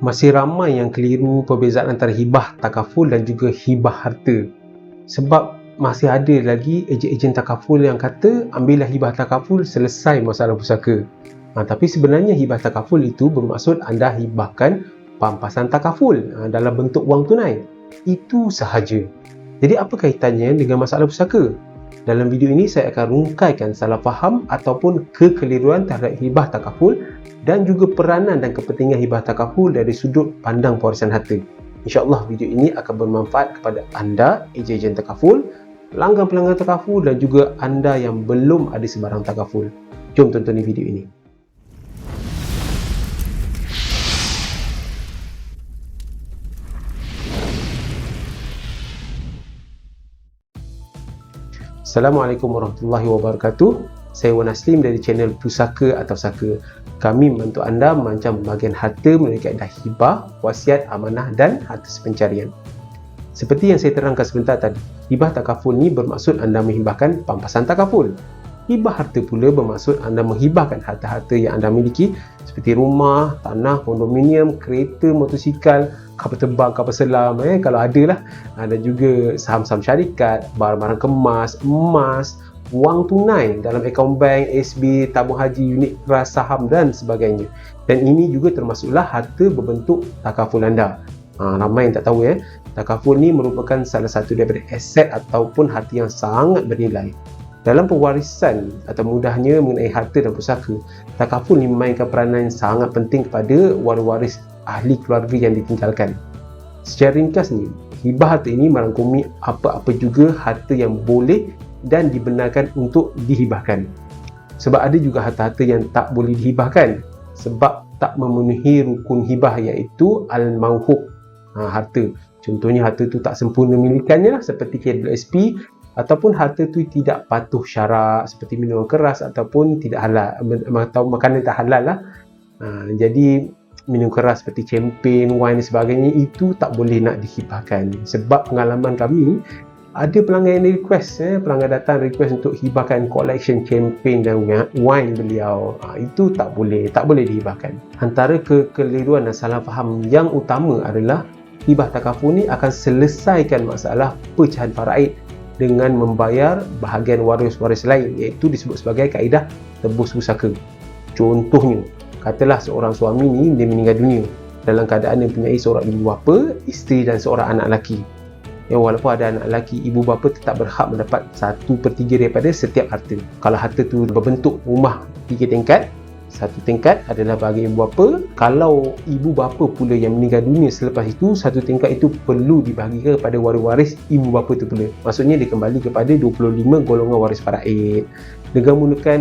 Masih ramai yang keliru perbezaan antara hibah takaful dan juga hibah harta. Sebab masih ada lagi ejen-ejen takaful yang kata ambillah hibah takaful, selesai masalah pusaka. Tapi sebenarnya hibah takaful itu bermaksud anda hibahkan pampasan takaful dalam bentuk wang tunai. Itu sahaja. Jadi apa kaitannya dengan masalah pusaka? Dalam video ini saya akan rungkaikan salah faham ataupun kekeliruan terhadap hibah takaful dan juga peranan dan kepentingan hibah takaful dari sudut pandang pewarisan harta. InsyaAllah video ini akan bermanfaat kepada anda, ejen-ejen takaful, pelanggan-pelanggan takaful dan juga anda yang belum ada sebarang takaful. Jom tonton video ini. Assalamualaikum warahmatullahi wabarakatuh. Saya Wan Aslim dari channel Pusaka atau Saka. Kami membantu anda merancang pembagian harta melalui kaedah hibah, wasiat, amanah dan harta sepencarian. Seperti yang saya terangkan sebentar tadi, hibah takaful ni bermaksud anda menghibahkan pampasan takaful. Hibah harta pula bermaksud anda menghibahkan harta-harta yang anda miliki seperti rumah, tanah, kondominium, kereta, motosikal, kapal terbang, kapal selam kalau ada lah. Dan juga saham-saham syarikat, barang-barang kemas, emas, wang tunai dalam akaun bank, SB, tabung haji, unit keras, saham dan sebagainya. Dan ini juga termasuklah harta berbentuk takaful anda. Ramai yang tak tahu takaful ni merupakan salah satu daripada aset ataupun harta yang sangat bernilai. Dalam pewarisan atau mudahnya mengenai harta dan pusaka, takaful ni memainkan peranan yang sangat penting kepada waris-waris ahli keluarga yang ditinggalkan. Secara ringkas ni, hibah harta ini merangkumi apa-apa juga harta yang boleh dan dibenarkan untuk dihibahkan. Sebab ada juga harta-harta yang tak boleh dihibahkan sebab tak memenuhi rukun hibah iaitu al-mauhub, harta. Contohnya harta tu tak sempurna milikannya lah, seperti KWSP, ataupun harta tu tidak patuh syarak seperti minuman keras ataupun tidak halal atau makanan tak halal lah. Jadi minum keras seperti champagne, wine dan sebagainya itu tak boleh nak dihibahkan. Sebab pengalaman kami, ada pelanggan yang request, pelanggan datang request untuk hibahkan collection champagne dan wine beliau. Itu tak boleh dihibahkan. Antara kekeliruan dan salah faham yang utama adalah hibah takaful ni akan selesaikan masalah pecahan faraid dengan membayar bahagian waris-waris lain, iaitu disebut sebagai kaedah tebus pusaka. Contohnya, katalah seorang suami ni dia meninggal dunia dalam keadaan mempunyai seorang ibu bapa, isteri dan seorang anak lelaki. Walaupun ada anak lelaki, ibu bapa tetap berhak mendapat 1/3 daripada setiap harta. Kalau harta tu berbentuk rumah 3 tingkat, satu tingkat adalah bagi ibu bapa. Kalau ibu bapa pula yang meninggal dunia selepas itu, satu tingkat itu perlu dibahagikan kepada waris-waris ibu bapa itu pula. Maksudnya dia kembali kepada 25 golongan waris faraid. Dengan menggunakan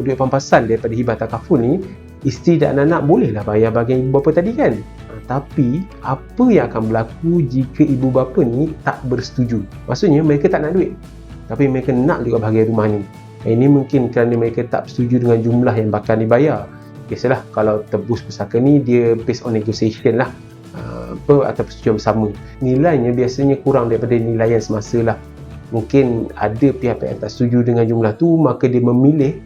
duit pampasan daripada hibah takaful ni, isteri dan anak-anak bolehlah bayar bahagian ibu bapa tadi kan. Tapi apa yang akan berlaku jika ibu bapa ni tak bersetuju? Maksudnya mereka tak nak duit, tapi mereka nak juga bahagian rumah ni. Ini mungkin kerana mereka tak setuju dengan jumlah yang bakal dibayar. Biasalah kalau tebus pusaka ni dia based on negotiation lah, atau persetujuan bersama. Nilainya biasanya kurang daripada nilai yang semasa lah. Mungkin ada pihak-pihak yang tak setuju dengan jumlah tu, maka dia memilih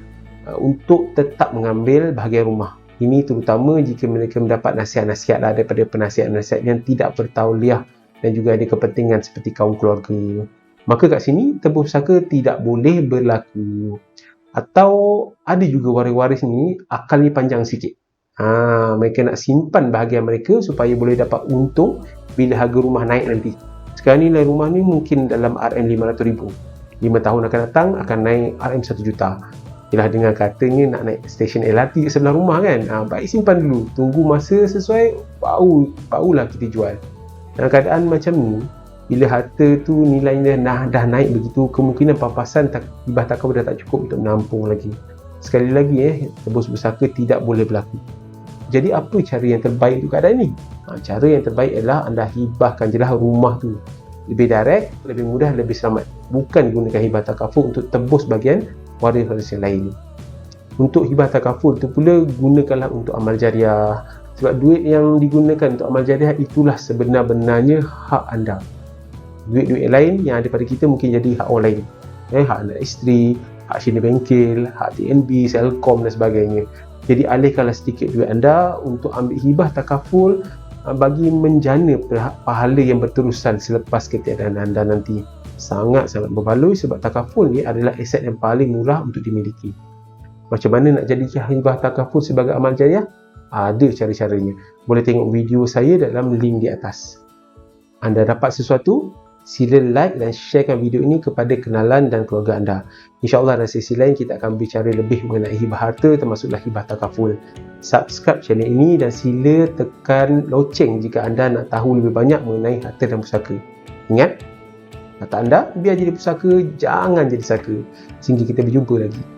untuk tetap mengambil bahagian rumah. Ini terutama jika mereka mendapat nasihat-nasihat lah daripada penasihat-nasihat yang tidak bertauliah dan juga ada kepentingan seperti kaum keluarga. Maka kat sini tebus pusaka tidak boleh berlaku. Atau ada juga waris-waris ni akalnya panjang sikit. Mereka nak simpan bahagian mereka supaya boleh dapat untung bila harga rumah naik nanti. Sekarang ni nilai rumah ni mungkin dalam RM500,000. 5 tahun akan datang akan naik RM1 juta. Ialah dengan katanya nak naik stesen LRT kat sebelah rumah kan. Baik simpan dulu, tunggu masa sesuai, barulah kita jual. Dalam keadaan macam ni, bila harta tu nilainya dah naik begitu, kemungkinan pampasan hibah takaful dah tak cukup untuk menampung lagi. Sekali lagi tebus pusaka tidak boleh berlaku. Jadi apa cara yang terbaik untuk keadaan ni? Cara yang terbaik adalah anda hibahkan je lah rumah tu. Lebih direct, lebih mudah, lebih selamat. Bukan gunakan hibah takaful untuk tebus bahagian waris-waris yang lain. Untuk hibah takaful tu pula gunakanlah untuk amal jariah. Sebab duit yang digunakan untuk amal jariah itulah sebenar-benarnya hak anda. Duit-duit lain yang ada pada kita mungkin jadi hak orang lain. Hak anak isteri, hak sini bengkel, hak TNB, Selcom dan sebagainya. Jadi alihkanlah sedikit duit anda untuk ambil hibah takaful bagi menjana pahala yang berterusan selepas ketiadaan anda nanti. Sangat-sangat berbaloi sebab takaful ni adalah aset yang paling murah untuk dimiliki. Macam mana nak jadi hibah takaful sebagai amal jariah? Ada cara-caranya. Boleh tengok video saya dalam link di atas. Anda dapat sesuatu? Sila like dan sharekan video ini kepada kenalan dan keluarga anda. InsyaAllah dalam sesi lain kita akan bicara lebih mengenai hibah harta, termasuklah hibah takaful. Subscribe channel ini dan sila tekan loceng jika anda nak tahu lebih banyak mengenai harta dan pusaka. Ingat, harta anda biar jadi pusaka, jangan jadi saka. Sehingga kita berjumpa lagi.